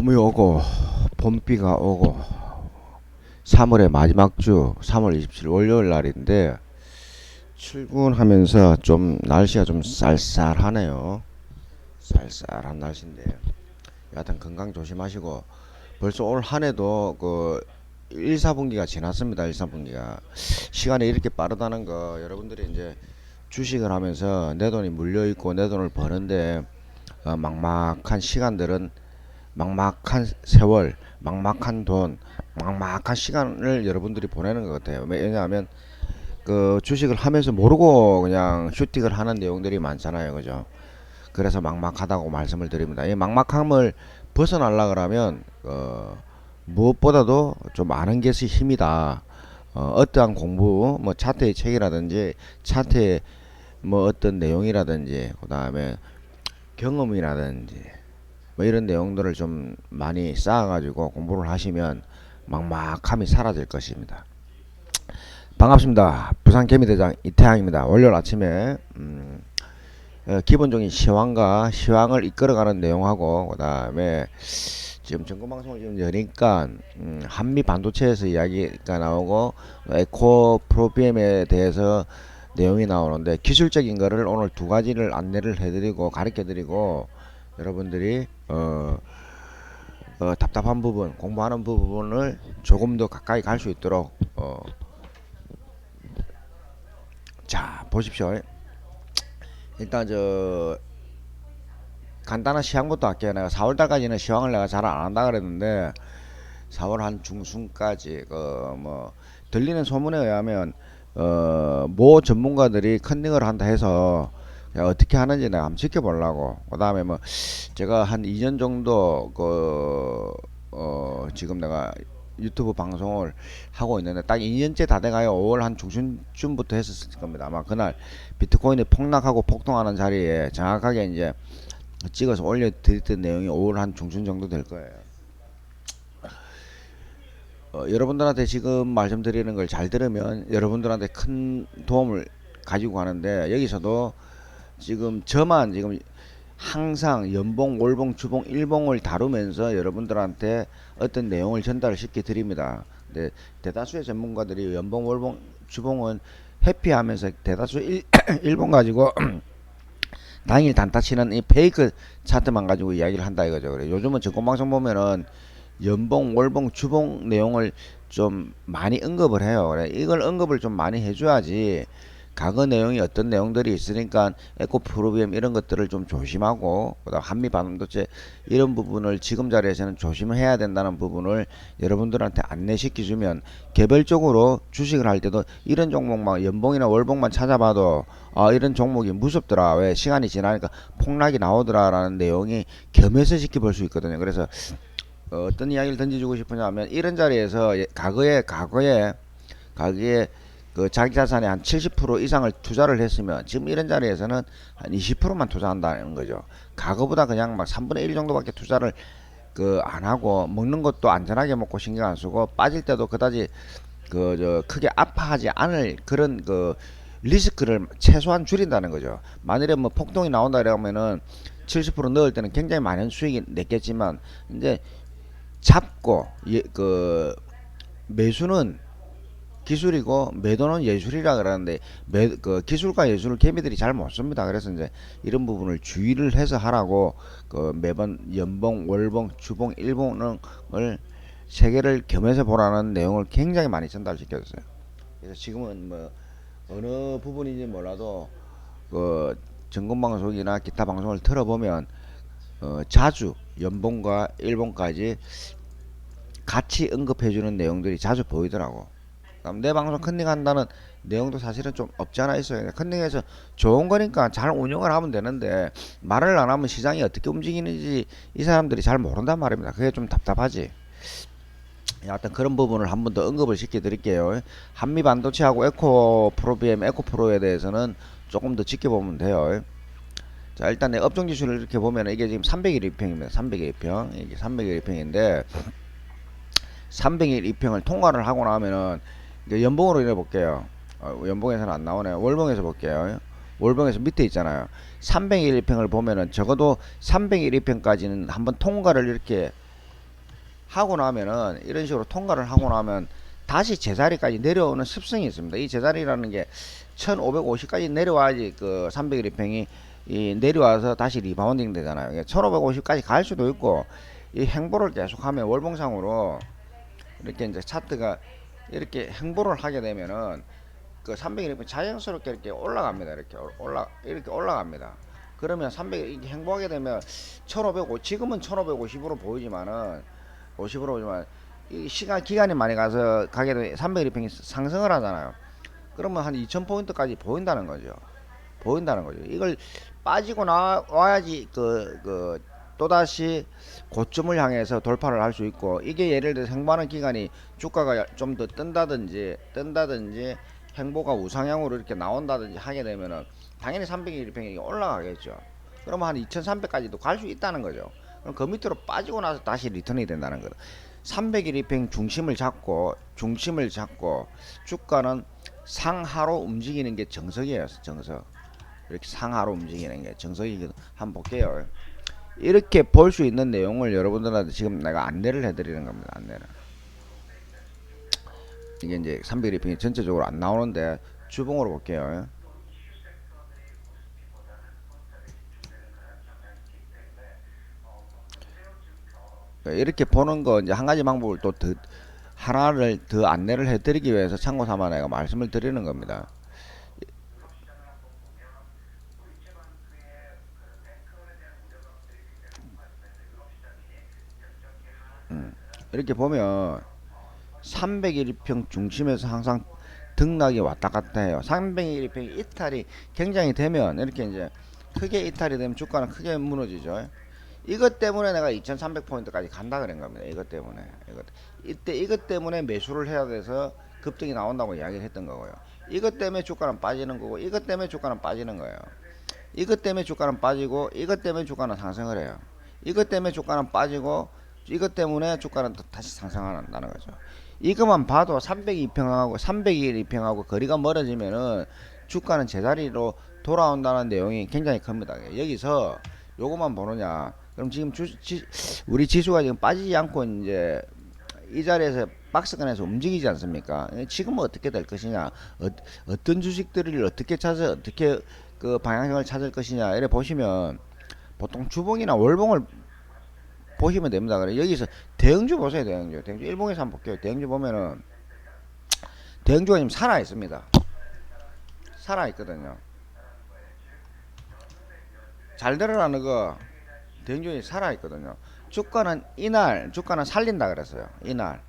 봄이 오고 봄비가 오고 3월의 마지막 주 3월 27일 월요일 날인데 출근하면서 좀 날씨가 좀 쌀쌀하네요. 쌀쌀한 날씨인데 여하튼 건강 조심하시고 벌써 올 한해도 그 1, 4분기가 지났습니다. 1, 4분기가 시간이 이렇게 빠르다는 거 여러분들이 이제 주식을 하면서 내 돈이 물려있고 내 돈을 버는데 막막한 시간들은 막막한 세월, 막막한 돈, 막막한 시간을 여러분들이 보내는 것 같아요. 왜냐하면 그 주식을 하면서 모르고 그냥 슈팅을 하는 내용들이 많잖아요. 그죠? 그래서 막막하다고 말씀을 드립니다. 이 막막함을 벗어나려 그러면 무엇보다도 좀 아는 것이 힘이다. 어떠한 공부, 뭐 차트의 책이라든지 차트의 뭐 어떤 내용이라든지 그 다음에 경험이라든지 뭐 이런 내용들을 좀 많이 쌓아가지고 공부를 하시면 막막함이 사라질 것입니다. 반갑습니다. 부산 개미대장 이태양입니다. 월요일 아침에 기본적인 시황과 시황을 이끌어가는 내용하고 그 다음에 지금 정보방송을 지금 여니까 한미 반도체에서 이야기가 나오고 에코 프로비엠에 대해서 내용이 나오는데 기술적인 거를 오늘 두 가지를 안내를 해드리고 가르쳐드리고 여러분들이 답답한 부분 공부하는 부분을 조금 더 가까이 갈 수 있도록 자 보십시오. 일단 저 간단한 시황부터 할게요. 내가 4월달까지는 시황을 내가 잘 안 한다 그랬는데 4월 한 중순까지 뭐 들리는 소문에 의하면 모 전문가들이 컨닝을 한다 해서 어떻게 하는지 내가 한번 지켜보려고. 그 다음에 뭐 제가 한 2년 정도 지금 내가 유튜브 방송을 하고 있는데 딱 2년째 다 돼가요. 5월 한 중순쯤부터 했었을 겁니다. 아마 그날 비트코인이 폭락하고 폭등하는 자리에 정확하게 이제 찍어서 올려드렸던 내용이 5월 한 중순 정도 될 거예요. 여러분들한테 지금 말씀드리는 걸 잘 들으면 여러분들한테 큰 도움을 가지고 가는데 여기서도 지금 저만 지금 항상 연봉, 월봉, 주봉, 일봉을 다루면서 여러분들한테 어떤 내용을 전달을 시켜 드립니다. 근데 대다수의 전문가들이 연봉, 월봉, 주봉은 회피하면서 대다수 일봉 가지고 당일 단타 치는 이 페이크 차트만 가지고 이야기를 한다 이거죠. 그래 요즘은 증권방송 보면은 연봉, 월봉, 주봉 내용을 좀 많이 언급을 해요. 그래 이걸 언급을 좀 많이 해줘야지 과거 내용이 어떤 내용들이 있으니까 에코프로비엠 이런 것들을 좀 조심하고 그다음 한미 반도체 이런 부분을 지금 자리에서는 조심을 해야 된다는 부분을 여러분들한테 안내시켜주면 개별적으로 주식을 할 때도 이런 종목만 연봉이나 월봉만 찾아봐도 이런 종목이 무섭더라 왜 시간이 지나니까 폭락이 나오더라라는 내용이 겸해서 지켜볼 수 있거든요. 그래서 어떤 이야기를 던져주고 싶으냐면 이런 자리에서 과거에 그 자기 자산의 한 70% 이상을 투자를 했으면 지금 이런 자리에서는 한 20%만 투자한다는 거죠. 과거보다 그냥 막 3분의 1 정도밖에 투자를 안 하고 먹는 것도 안전하게 먹고 신경 안 쓰고 빠질 때도 그다지 크게 아파하지 않을 그런 리스크를 최소한 줄인다는 거죠. 만일에 뭐 폭동이 나온다 그러면은 70% 넣을 때는 굉장히 많은 수익이 냈겠지만 이제 잡고 매수는 기술이고 매도는 예술이라 그러는데 기술과 예술을 개미들이 잘 못 씁니다. 그래서 이제 이런 부분을 주의를 해서 하라고 매번 연봉, 월봉, 주봉, 일봉을 세 개를 겸해서 보라는 내용을 굉장히 많이 전달시켰어요. 그래서 지금은 뭐 어느 부분인지 몰라도 전공 방송이나 기타 방송을 들어보면 자주 연봉과 일봉까지 같이 언급해주는 내용들이 자주 보이더라고. 내 방송 컨닝한다는 내용도 사실은 좀 없지 않아 있어요. 컨닝해서 좋은 거니까 잘 운영을 하면 되는데 말을 안 하면 시장이 어떻게 움직이는지 이 사람들이 잘 모른단 말입니다. 그게 좀 답답하지. 하여튼 그런 부분을 한 번 더 언급을 시켜 드릴게요. 한미 반도체하고 에코프로비엠, 에코프로에 대해서는 조금 더 지켜보면 돼요. 자 일단 내 업종 지수를 이렇게 보면 이게 지금 300일 이평입니다. 300일 이평 이게 300일 이평인데 300일 이평을 통과를 하고 나면은 연봉으로 이래 볼게요. 연봉에서는 안 나오네요. 월봉에서 볼게요. 월봉에서 밑에 있잖아요. 300일 이평을 보면은 적어도 300일 이평까지는 한번 통과를 이렇게 하고 나면은 이런 식으로 통과를 하고 나면 다시 제자리까지 내려오는 습성이 있습니다. 이 제자리라는 게 1550까지 내려와야지 그 300일평이 이 내려와서 다시 리바운딩 되잖아요. 1550까지 갈 수도 있고 이 행보를 계속하면 월봉상으로 이렇게 이제 차트가 이렇게 행보를 하게 되면은 그 300일 자연스럽게 이렇게 올라갑니다. 이렇게 올라갑니다. 그러면 300일 이렇게 행보하게 되면 1550 지금은 1550으로 보이지만은 50으로 보지만 이 시간 기간이 많이 가게 되면 300일 평이 상승을 하잖아요. 그러면 한 2000포인트까지 보인다는 거죠. 이걸 빠지고 나와야지 또다시 고점을 향해서 돌파를 할 수 있고, 이게 예를 들어서 행보하는 기간이 주가가 좀 더 뜬다든지 행보가 우상향으로 이렇게 나온다든지 하게 되면은 당연히 300일평이 올라가겠죠. 그러면 한 2300까지도 갈 수 있다는 거죠. 그럼 그 밑으로 빠지고 나서 다시 리턴이 된다는 거예요. 300일평 중심을 잡고 주가는 상하로 움직이는 게 정석이에요. 정석. 이렇게 상하로 움직이는 게 정석이거든. 한번 볼게요. 이렇게 볼 수 있는 내용을 여러분들한테 지금 내가 안내를 해드리는 겁니다. 안내를. 이게 이제 300일평이 전체적으로 안 나오는데 주봉으로 볼게요. 이렇게 보는 거 이제 한 가지 방법을 또 하나를 더 안내를 해드리기 위해서 참고 삼아 내가 말씀을 드리는 겁니다. 이렇게 보면 300일평 중심에서 항상 등락이 왔다 갔다 해요. 300일평 이탈이 굉장히 되면 이렇게 이제 크게 이탈이 되면 주가는 크게 무너지죠. 이것 때문에 내가 2300포인트까지 간다 그런 겁니다. 이것 때문에. 이것 때문에 매수를 해야 돼서 급등이 나온다고 이야기를 했던 거고요. 이것 때문에 주가는 빠지는 거고, 이것 때문에 주가는 빠지는 거예요. 이것 때문에 주가는 빠지고, 이것 때문에 주가는 상승을 해요. 이것 때문에 주가는 빠지고, 이것 때문에 주가는 또 다시 상승한다는 거죠. 이것만 봐도 300일 2평하고 거리가 멀어지면은 주가는 제자리로 돌아온다는 내용이 굉장히 큽니다. 여기서 요것만 보느냐? 그럼 지금 우리 지수가 지금 빠지지 않고 이제 이 자리에서 박스권에서 움직이지 않습니까? 지금은 어떻게 될 것이냐? 어떤 주식들을 어떻게 어떻게 그 방향성을 찾을 것이냐? 이래 보시면 보통 주봉이나 월봉을 보시면 됩니다. 그래 여기서 대형주 보세요. 대형주 일봉에서 한번 볼게요. 대형주 보면은 대형주가 지금 살아 있습니다. 살아 있거든요. 잘 들으라는 거 대형주가 살아 있거든요. 주가는 주가는 살린다 그랬어요. 이날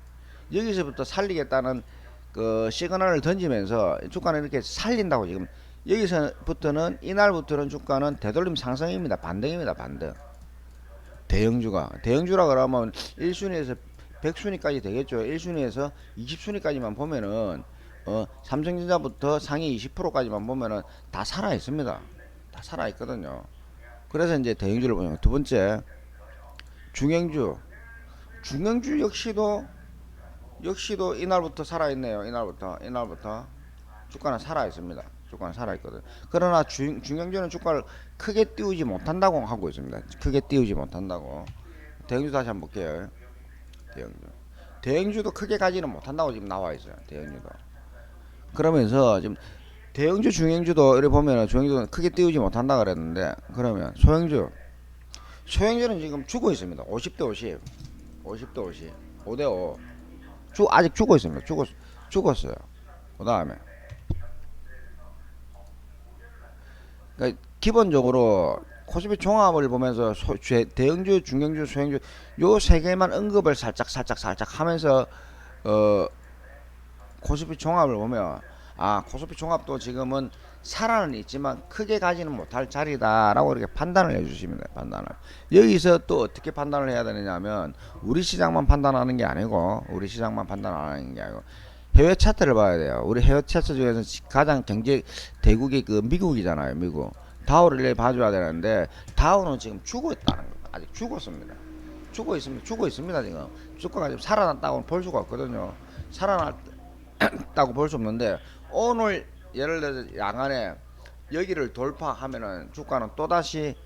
여기서부터 살리겠다는 그 시그널을 던지면서 주가는 이렇게 살린다고 지금 여기서부터는 이날부터는 주가는 되돌림 상승입니다. 반등입니다. 반등. 대형주라 그러면 1순위에서 100순위까지 되겠죠. 1순위에서 20순위까지만 보면은 삼성전자부터 상위 20%까지만 보면은 다 살아 있습니다. 다 살아 있거든요. 그래서 이제 대형주를 보면 두 번째 중형주 역시도 이날부터 살아 있네요. 이날부터 주가는 살아 있습니다. 주가는 살아 있거든. 그러나 중형주는 주가를 크게 띄우지 못한다고 하고 있습니다. 크게 띄우지 못한다고. 대형주 다시 한번 볼게요. 대형주도 크게 가지는 못한다고 지금 나와 있어요. 대형주도. 그러면서 지금 대형주 중형주도 이렇게 보면은 중형주는 크게 띄우지 못한다 그랬는데, 그러면 소형주는 지금 죽어 있습니다. 50대 50 5대5 아직 죽어 있습니다. 죽었어요. 그 다음에 그러니까 기본적으로 코스피 종합을 보면서 대형주, 중형주, 소형주 요 세 개만 언급을 살짝 하면서 코스피 종합을 보면 코스피 종합도 지금은 살아는 있지만 크게 가지는 못할 자리다라고 이렇게 판단을 해주시면 돼요. 판단을. 여기서 또 어떻게 판단을 해야 되느냐면 우리 시장만 판단하는 게 아니고 해외 차트를 봐야 돼요. 우리 해외 차트 중에서 가장 경제 대국이 그 미국이잖아요. 미국. 다우를 봐줘야 되는데 다우는 지금 죽어 있다는 거예요. 아직 죽었습니다. 죽어 있습니다. 지금 주가가 지금 살아났다고 볼 수가 없거든요. 살아났다고 볼 수 없는데 오늘 예를 들어서 양안에 여기를 돌파하면은 주가는 또다시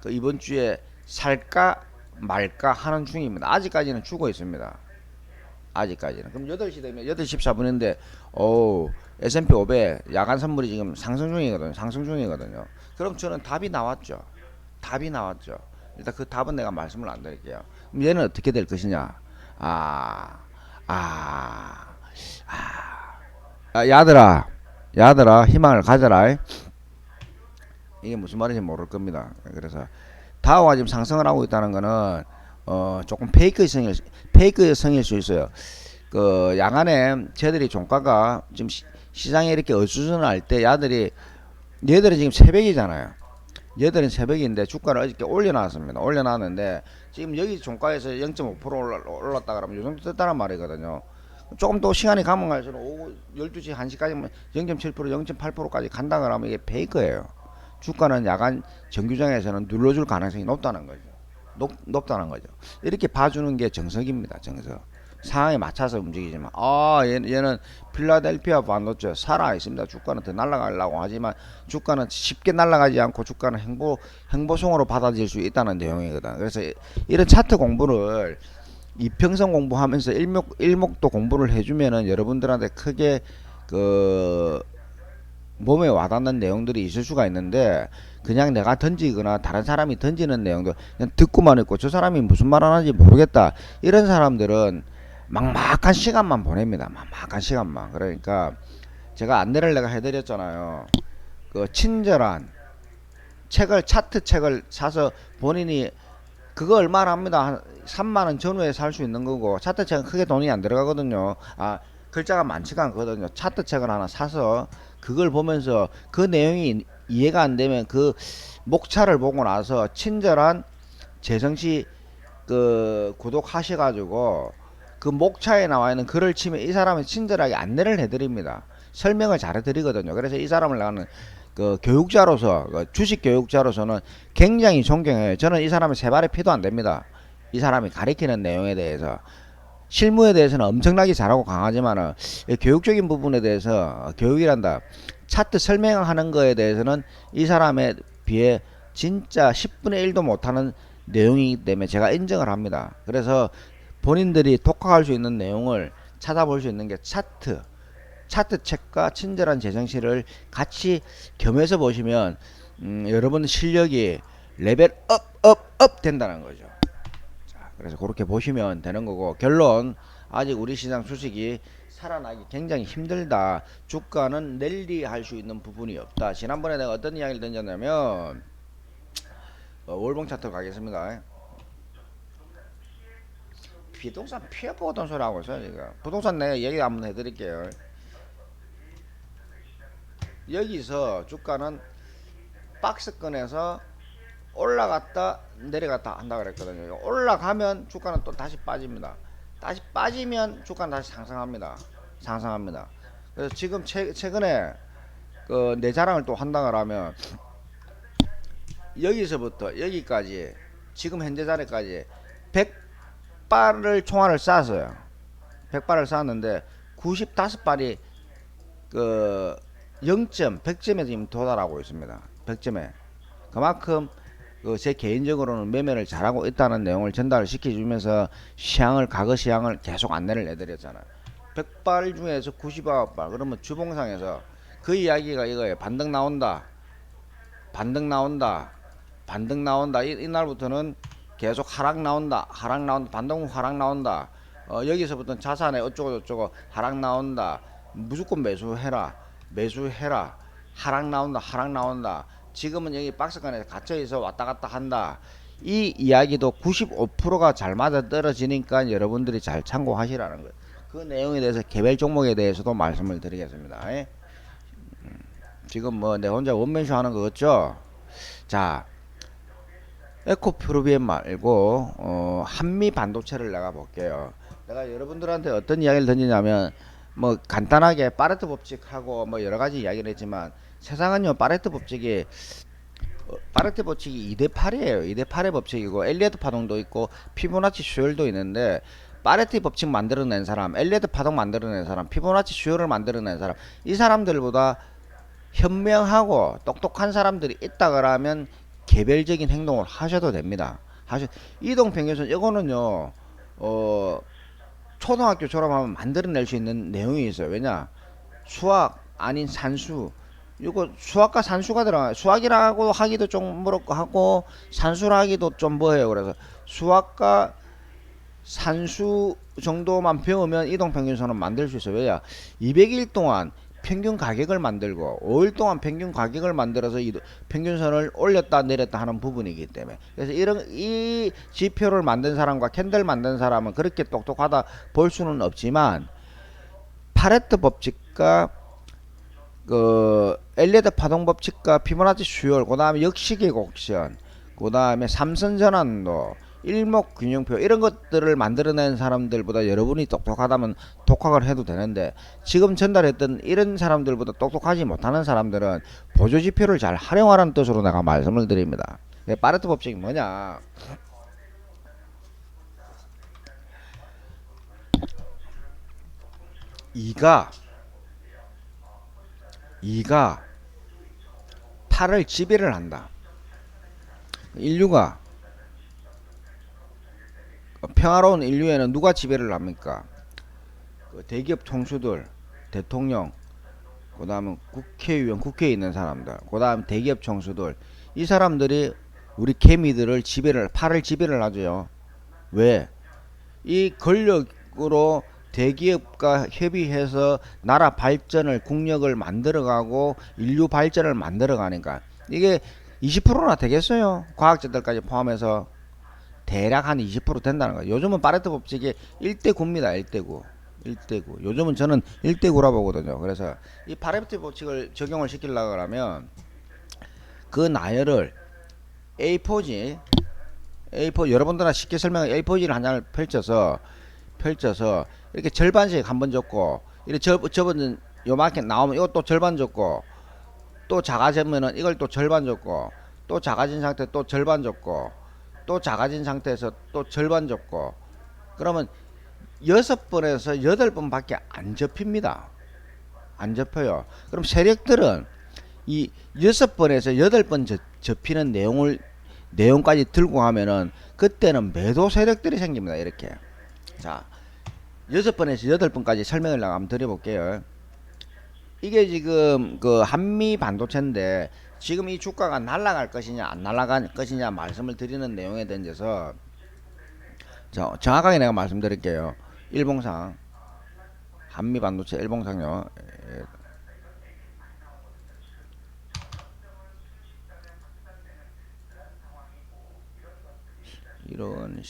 그 이번 주에 살까 말까 하는 중입니다. 아직까지는 주고 있습니다. 아직까지는. 그럼 8시 되면 8시 14분인데 S&P 500 야간 선물이 지금 상승 중이거든요. 상승 중이거든요. 그럼 저는 답이 나왔죠. 답이 나왔죠. 일단 그 답은 내가 말씀을 안 드릴게요. 그럼 얘는 어떻게 될 것이냐? 아, 아, 야들아, 야들아, 희망을 가져라. 이게 무슨 말인지 모를 겁니다. 그래서 다우가 지금 상승을 하고 있다는 거는 조금 페이크성일 수 있어요. 그 야간에 쟤들이 종가가 지금 시장에 이렇게 어수선할 때 얘들은 지금 새벽이잖아요. 얘들은 새벽인데 주가를 어저께 올려놨습니다. 올려놨는데 지금 여기 종가에서 0.5% 올랐다 그러면 이 정도 됐다는 말이거든요. 조금 더 시간이 가면 갈수록 오후 12시 1시까지 0.7% 0.8%까지 간다 그러면 이게 페이크예요. 주가는 야간 정규장에서는 눌러줄 가능성이 높다는 거죠. 높다는 거죠. 이렇게 봐주는 게 정석입니다. 정석. 상황에 맞춰서 움직이지만 얘는 필라델피아 반도체 살아 있습니다. 주가는 더 날아가려고 하지만 주가는 쉽게 날아가지 않고 주가는 행보성으로 받아들일 수 있다는 내용이거든. 그래서 이런 차트 공부를 이평선 공부하면서 일목도 공부를 해주면은 여러분들한테 크게 그 몸에 와닿는 내용들이 있을 수가 있는데 그냥 내가 던지거나 다른 사람이 던지는 내용도 그냥 듣고만 있고 저 사람이 무슨 말 하는지 모르겠다 이런 사람들은 막막한 시간만 보냅니다. 막막한 시간만. 그러니까 제가 안내를 내가 해드렸잖아요. 그 친절한 차트 책을 사서 본인이 그거 얼마나 합니다. 한 3만원 전후에 살 수 있는 거고 차트 책은 크게 돈이 안 들어가거든요. 글자가 많지가 않거든요. 차트 책을 하나 사서 그걸 보면서 그 내용이 이해가 안 되면 그 목차를 보고 나서 친절한 재성씨 그 구독하셔가지고 그 목차에 나와 있는 글을 치면 이 사람은 친절하게 안내를 해드립니다. 설명을 잘 해드리거든요. 그래서 이 사람을 나는 그 교육자로서 그 주식 교육자로서는 굉장히 존경해요. 저는 이 사람의 세 발의 피도 안 됩니다. 이 사람이 가리키는 내용에 대해서 실무에 대해서는 엄청나게 잘하고 강하지만은 교육적인 부분에 대해서 교육이란다 차트 설명하는 거에 대해서는 이 사람에 비해 진짜 10분의 1도 못하는 내용이기 때문에 제가 인정을 합니다. 그래서 본인들이 독학할 수 있는 내용을 찾아볼 수 있는 게 차트 책과 친절한 재정시를 같이 겸해서 보시면 여러분 실력이 레벨 업 된다는 거죠. 자, 그래서 그렇게 보시면 되는 거고 결론 아직 우리 시장 주식이 살아나기 굉장히 힘들다. 주가는 랠리할 수 있는 부분이 없다. 지난번에 내가 어떤 이야기를 던졌냐면 월봉 차트로 가겠습니다. 부동산 피해 보던 소리 하고 있어요 지금. 부동산 내가 얘기 한번 해드릴게요. 여기서 주가는 박스권에서 올라갔다 내려갔다 한다 그랬거든요. 올라가면 주가는 또 다시 빠집니다. 다시 빠지면 주가는 다시 상승합니다. 그래서 지금 최근에 그 내 자랑을 또 한다 그러면 여기서부터 여기까지 지금 현재 자리까지 100발을 총알을 쐈어요. 100발을 쐈는데 95발이 그 100점에 지금 도달하고 있습니다. 100점에. 그만큼 제 개인적으로는 매매를 잘하고 있다는 내용을 전달을 시켜주면서 과거 시향을 계속 안내를 해드렸잖아요. 100발 중에서 99발 그러면 주봉상에서 그 이야기가 이거예요. 반등 나온다. 이날부터는 계속 하락 나온다. 반등 후 하락 나온다. 여기서부터는 자산에 어쩌고 하락 나온다. 무조건 매수해라. 하락 나온다. 지금은 여기 박스권에 갇혀있어 왔다갔다 한다. 이 이야기도 95%가 잘 맞아 떨어지니까 여러분들이 잘 참고하시라는 거예요. 그 내용에 대해서 개별 종목에 대해서도 말씀을 드리겠습니다. 지금 뭐 내 혼자 원맨쇼 하는 거 같죠? 자, 에코프로비엠 말고 한미 반도체를 내가 볼게요. 내가 여러분들한테 어떤 이야기를 던지냐면 뭐 간단하게 파레토 법칙하고 뭐 여러 가지 이야기를 했지만 세상은요 파레토 법칙이 2대 8이에요. 2대 8의 법칙이고 엘리어트 파동도 있고 피보나치 수열도 있는데 파레토 법칙 만들어낸 사람, 엘리어트 파동 만들어낸 사람, 피보나치 수열을 만들어낸 사람 이 사람들보다 현명하고 똑똑한 사람들이 있다 그러면 개별적인 행동을 하셔도 됩니다. 하시 이동 평균선 이거는요. 어 초등학교 졸업하면 만들어낼 수 있는 내용이 있어요. 왜냐? 수학 아닌 산수. 이거 수학과 산수가 들어가. 수학이라고 하기도 좀 뭐랄까 하고 산수라 하기도 좀 뭐해요. 그래서 수학과 산수 정도만 배우면 이동평균선은 만들 수 있어요. 왜냐? 200일 동안 평균 가격을 만들고 5일 동안 평균 가격을 만들어서 이 평균선을 올렸다 내렸다 하는 부분이기 때문에, 그래서 이런 이 지표를 만든 사람과 캔들 만든 사람은 그렇게 똑똑하다 볼 수는 없지만 파레토 법칙과 그 엘리어트 파동 법칙과 피보나치 수열, 그 다음에 역식의 곡선, 그 다음에 삼선 전환도, 일목균형표 이런 것들을 만들어낸 사람들보다 여러분이 똑똑하다면 독학을 해도 되는데, 지금 전달했던 이런 사람들보다 똑똑하지 못하는 사람들은 보조지표를 잘 활용하라는 뜻으로 내가 말씀을 드립니다. 파레토 법칙이 뭐냐? 이가 8을 지배를 한다. 인류가 평화로운 인류에는 누가 지배를 합니까? 그 대기업 총수들, 대통령, 그 다음은 국회의원, 국회에 있는 사람들, 그 다음 대기업 총수들, 이 사람들이 우리 개미들을 지배를, 팔을 지배를 하죠. 왜? 이 권력으로 대기업과 협의해서 나라 발전을, 국력을 만들어가고 인류 발전을 만들어가니까 이게 20%나 되겠어요? 과학자들까지 포함해서 대략 한 20% 된다는 거예요. 요즘은 파레토 법칙이 1대 9입니다. 1대 9. 1대 9. 요즘은 저는 1대 9라 보거든요. 그래서 이 파레토 법칙을 적용을 시키려고 하면 그 나열을 A4지, A4 여러분들은 쉽게 설명해 A4지를 한 장을 펼쳐서 이렇게 절반씩 한번 적고, 이렇게 접은 요만큼 나오면 이것도 절반 적고, 또 작아지면은 이걸 또 절반 적고, 또 작아진 상태 또 절반 적고, 또 작아진 상태에서 또 절반 접고, 그러면 6번에서 8번밖에 안 접힙니다. 안 접혀요. 그럼 세력들은 이 6번에서 8번 접히는 내용까지 들고 가면은 그때는 매도 세력들이 생깁니다. 이렇게. 자, 6번에서 8번까지 설명을 한번 드려볼게요. 이게 지금 그 한미 반도체인데 지금 이 주가가 날아갈 것이냐 안 날아갈 것이냐 말씀을 드리는 내용에 대해서 정확하게 내가 말씀드릴게요. 일봉상 한미 반도체 일봉상요. 이런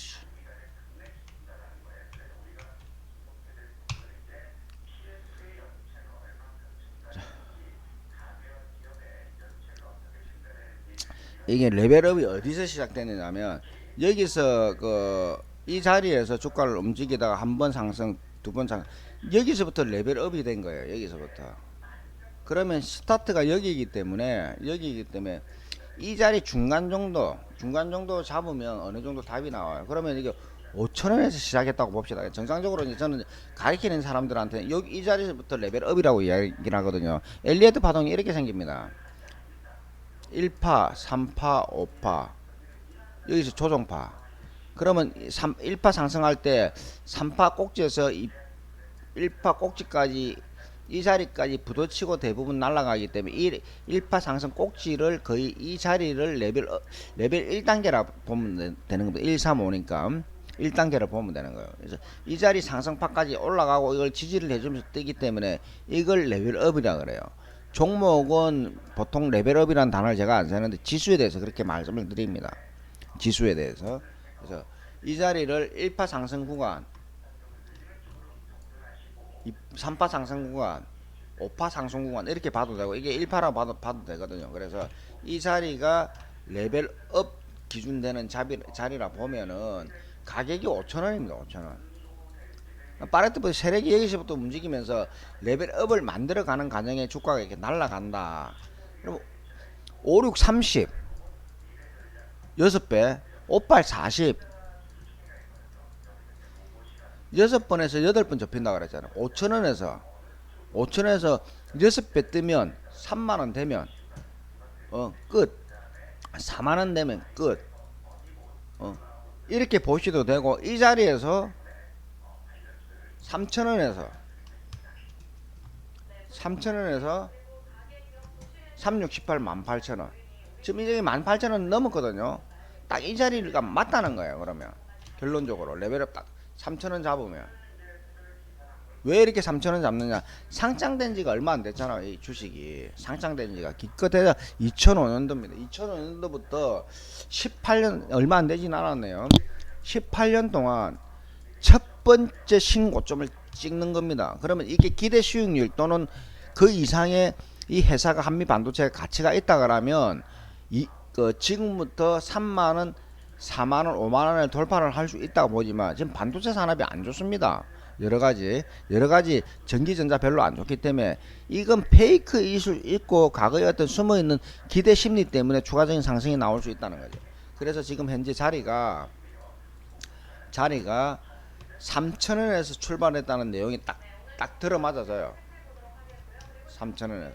이게 레벨업이 어디서 시작되느냐면 여기서 그 이 자리에서 주가를 움직이다가 한 번 상승, 두 번 상승, 여기서부터 레벨업이 된 거예요. 여기서부터. 그러면 스타트가 여기이기 때문에 이 자리 중간 정도 잡으면 어느 정도 답이 나와요. 그러면 이게 5천원에서 시작했다고 봅시다. 정상적으로 이제 저는 가르치는 사람들한테 여기 이 자리에서부터 레벨업이라고 이야기를 하거든요. 엘리어트 파동이 이렇게 생깁니다. 1파, 3파, 5파, 여기서 조정파. 그러면 1파 상승할 때 3파 꼭지에서 1파 꼭지까지 이 자리까지 부딪히고 대부분 날아가기 때문에 1파 상승 꼭지를 거의 이 자리를 레벨 1단계라 보면 되는 겁니다. 1, 3, 5니까 1단계를 보면 되는 거예요. 그래서 이 자리 상승파까지 올라가고 이걸 지지를 해주면서 뜨기 때문에 이걸 레벨업이라 그래요. 종목은 보통 레벨업이라는 단어를 제가 안 쓰는데 지수에 대해서 그렇게 말씀을 드립니다. 지수에 대해서. 그래서 이 자리를 1파 상승 구간, 3파 상승 구간, 5파 상승 구간 이렇게 봐도 되고, 이게 1파라고 봐도 되거든요. 그래서 이 자리가 레벨업 기준되는 자리라 보면은 가격이 5천원입니다. 5천원. 파레토 세력이 여기서부터 움직이면서 레벨업을 만들어가는 과정에 주가가 이렇게 날아간다. 그럼 5, 6, 30 6배, 5, 8, 40 6번에서 8번 접힌다 그랬잖아요. 5천원에서 6배 뜨면 3만원 되면 끝. 4만원 되면 끝. 이렇게 보셔도 되고, 이 자리에서 3,000원에서 3618 18,000원. 지금 이제 18,000원 넘었거든요. 딱 이 자리가 맞다는 거예요. 그러면 결론적으로 레벨업 딱 3,000원 잡으면. 왜 이렇게 3,000원 잡느냐? 상장된 지가 얼마 안 됐잖아요. 이 주식이 상장된 지가 기껏해야 2005년도입니다 2005년도부터 18년 얼마 안 되진 않았네요. 18년 동안 첫 번째 신고점을 찍는 겁니다. 그러면 이게 기대 수익률 또는 그 이상의 이 회사가 한미반도체가 가치가 있다 그러면 지금부터 3만원 4만원 5만원을 돌파를 할 수 있다고 보지만 지금 반도체 산업이 안 좋습니다. 여러가지 전기전자 별로 안 좋기 때문에 이건 페이크 이슈 있고 과거에 어떤 숨어있는 기대 심리 때문에 추가적인 상승이 나올 수 있다는 거죠. 그래서 지금 현재 자리가 3,000원에서 출발했다는 내용이 딱 들어맞아져요. 3,000원에서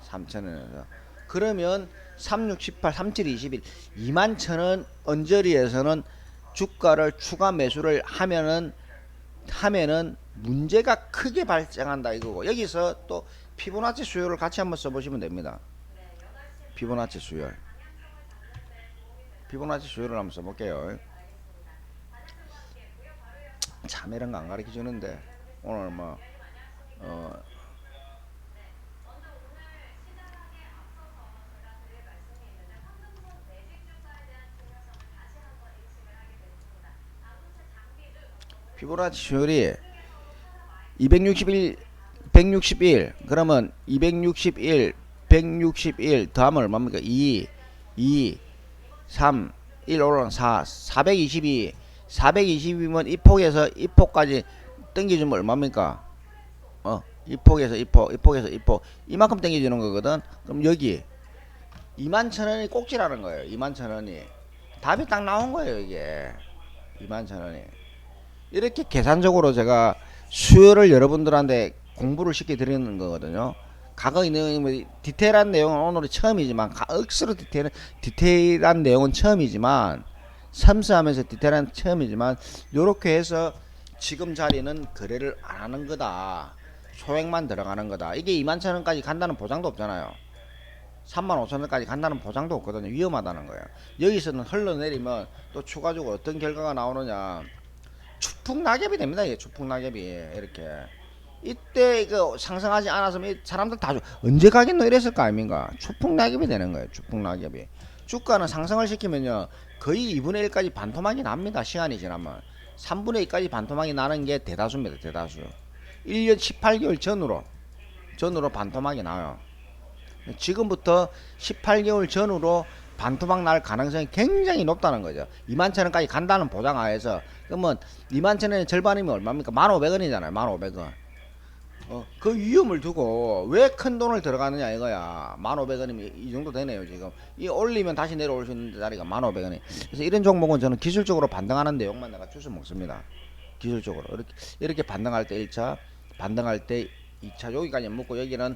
3,000원에서 그러면 3618 3721 21,000원 언저리에서는 주가를 추가 매수를 하면은 문제가 크게 발생한다 이거고, 여기서 또 피보나치 수요를 같이 한번 써보시면 됩니다. 피보나치 수요를 한번 써볼게요. 참 이런 거 안 가르쳐 주는데 오늘 뭐 피보나치 수율이 261 161 그러면 261 161 더하면 얼마입니까? 2 3 1 올라간 4 422 422면 이 폭에서 이 폭까지 당겨주면 얼마입니까? 이 폭에서 이 폭 이만큼 당겨주는 거거든. 그럼 여기 21,000원이 꼭지라는 거예요. 21,000원이 답이 딱 나온 거예요. 이게 21,000원이 이렇게 계산적으로 제가 수요를 여러분들한테 공부를 시켜 드리는 거거든요. 과거 내용이 디테일한 내용은 오늘이 처음이지만 억수로 디테일한 내용은 처음이지만 섬세하면서 디테일한 처음이지만 요렇게 해서 지금 자리는 거래를 안 하는 거다. 소액만 들어가는 거다. 이게 21,000원까지 간다는 보장도 없잖아요. 35,000원까지 간다는 보장도 없거든요. 위험하다는 거예요. 여기서는 흘러내리면 또 추가적으로 어떤 결과가 나오느냐, 추풍낙엽이 됩니다. 이게 추풍낙엽이 이렇게 이때 이거 상승하지 않았으면 사람들 다 언제 가겠노 이랬을 거 아닙니까? 추풍낙엽이 되는 거예요. 추풍낙엽이. 주가는 상승을 시키면요 거의 2분의 1까지 반토막이 납니다. 시간이 지나면 3분의 2까지 반토막이 나는 게 대다수입니다. 대다수. 1년 18개월 전으로 반토막이 나요. 지금부터 18개월 전으로 반토막 날 가능성이 굉장히 높다는 거죠. 21,000원까지 간다는 보장 하에서. 그러면 21,000원의 절반이면 얼마입니까? 1,500원이잖아요. 1,500원. 그 위험을 두고 왜 큰 돈을 들어가느냐 이거야. 1,500원이면 이 정도 되네요. 지금 이 올리면 다시 내려올 수 있는 자리가 1,500원이. 그래서 이런 종목은 저는 기술적으로 반등하는 내용만 내가 주워 먹습니다. 기술적으로 이렇게 반등할 때 1차, 반등할 때 2차, 여기까지 먹고 여기는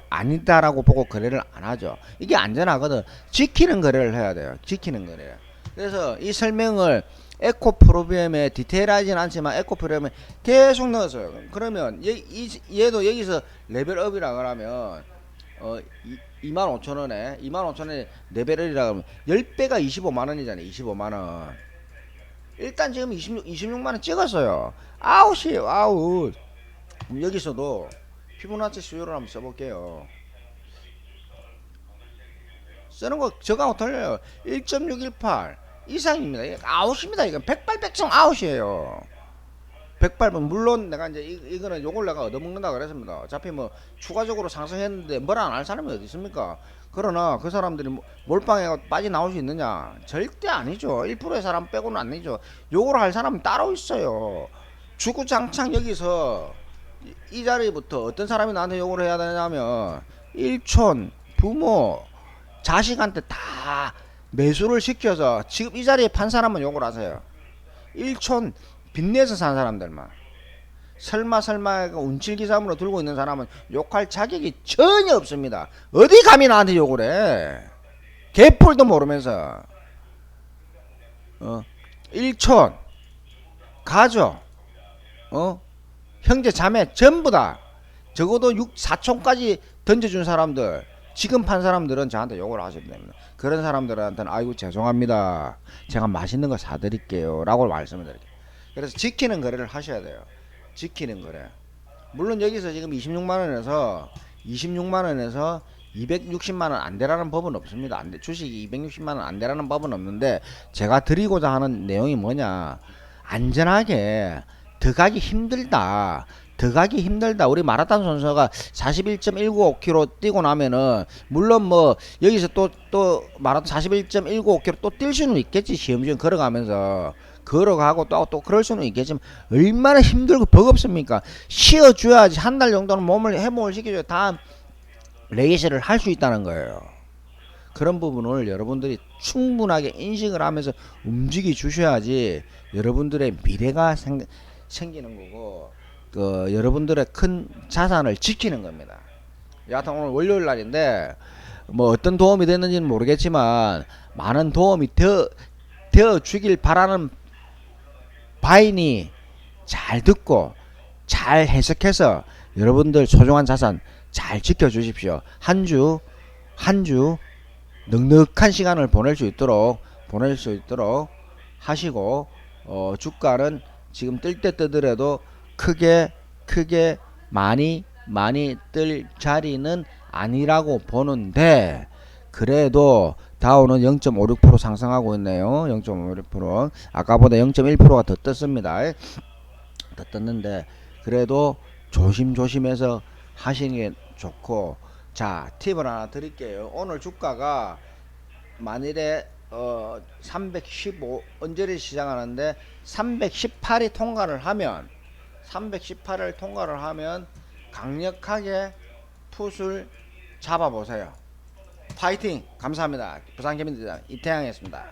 아니다라고 보고 거래를 안 하죠. 이게 안전하거든. 지키는 거래를 해야 돼요. 지키는 거래. 그래서 이 설명을 에코프로비엠에 디테일하진 않지만 에코프로비엠에 계속 넣었어요. 그러면 얘도 여기서 레벨업이라 그러면 25,000원에 레벨업이라 그러면 10배가 25만원이잖아요. 25만원. 일단 지금 26만원 찍었어요. 아웃이에요. 아웃. 여기서도 피보나치 수요를 한번 써볼게요. 쓰는 거 저거하고 틀려요. 1.618 이상입니다. 아웃입니다. 이건 백발백중 아웃이에요. 백발은 물론 내가 이제 이거는 요걸 내가 얻어먹는다 그랬습니다. 어차피 뭐 추가적으로 상승했는데 뭘 안 할 사람이 어디 있습니까? 그러나 그 사람들이 몰빵해 빠져 나올 수 있느냐? 절대 아니죠. 1%의 사람 빼고는 아니죠. 요걸 할 사람은 따로 있어요. 주구장창 여기서 이 자리부터 어떤 사람이 나한테 요걸 해야 되냐면 일촌, 부모, 자식한테 다 매수를 시켜서 지금 이 자리에 판 사람은 욕을 하세요. 일촌 빚내서 산 사람들만. 설마 운칠기삼으로 들고 있는 사람은 욕할 자격이 전혀 없습니다. 어디 감히 나한테 욕을 해. 개뿔도 모르면서. 어, 1촌 가족, 형제 자매 전부 다 적어도 4촌까지 던져준 사람들, 지금 판 사람들은 저한테 욕을 하시면 됩니다. 그런 사람들한테는 아이고 죄송합니다, 제가 맛있는 거 사드릴게요 라고 말씀을 드릴게요. 그래서 지키는 거래를 하셔야 돼요. 지키는 거래. 물론 여기서 지금 26만원에서 260만원 안 되라는 법은 없습니다. 안 돼. 주식이 260만원 안 되라는 법은 없는데, 제가 드리고자 하는 내용이 뭐냐, 안전하게 더 가기 힘들다, 우리 마라톤 선수가 41.195km 뛰고 나면은, 물론 뭐 여기서 또 마라톤 41.195km 또 뛸 수는 있겠지. 시험시험 걸어가고 또 그럴 수는 있겠지만, 얼마나 힘들고 버겁습니까? 쉬어줘야지. 한 달 정도는 몸을 회복을 시켜줘야 다음 레이스를 할 수 있다는 거예요. 그런 부분을 여러분들이 충분하게 인식을 하면서 움직여 주셔야지 여러분들의 미래가 생기는 거고, 여러분들의 큰 자산을 지키는 겁니다. 여하튼 오늘 월요일 날인데 뭐 어떤 도움이 됐는지는 모르겠지만, 많은 도움이 되어 주길 바라는 바이니 잘 듣고 잘 해석해서 여러분들 소중한 자산 잘 지켜주십시오. 한 주 넉넉한 시간을 보낼 수 있도록 하시고, 주가는 지금 뜰 때 뜨더라도 크게 많이 뜰 자리는 아니라고 보는데, 그래도 다우는 0.56% 상승하고 있네요. 0.56%. 아까보다 0.1%가 더 떴습니다. 더 떴는데, 그래도 조심해서 하시는 게 좋고. 자, 팁을 하나 드릴게요. 오늘 주가가 만일에 315 언저리 시작하는데 318이 통과를 하면, 강력하게 풋을 잡아보세요. 파이팅! 감사합니다. 부산개민대장 이태양이었습니다.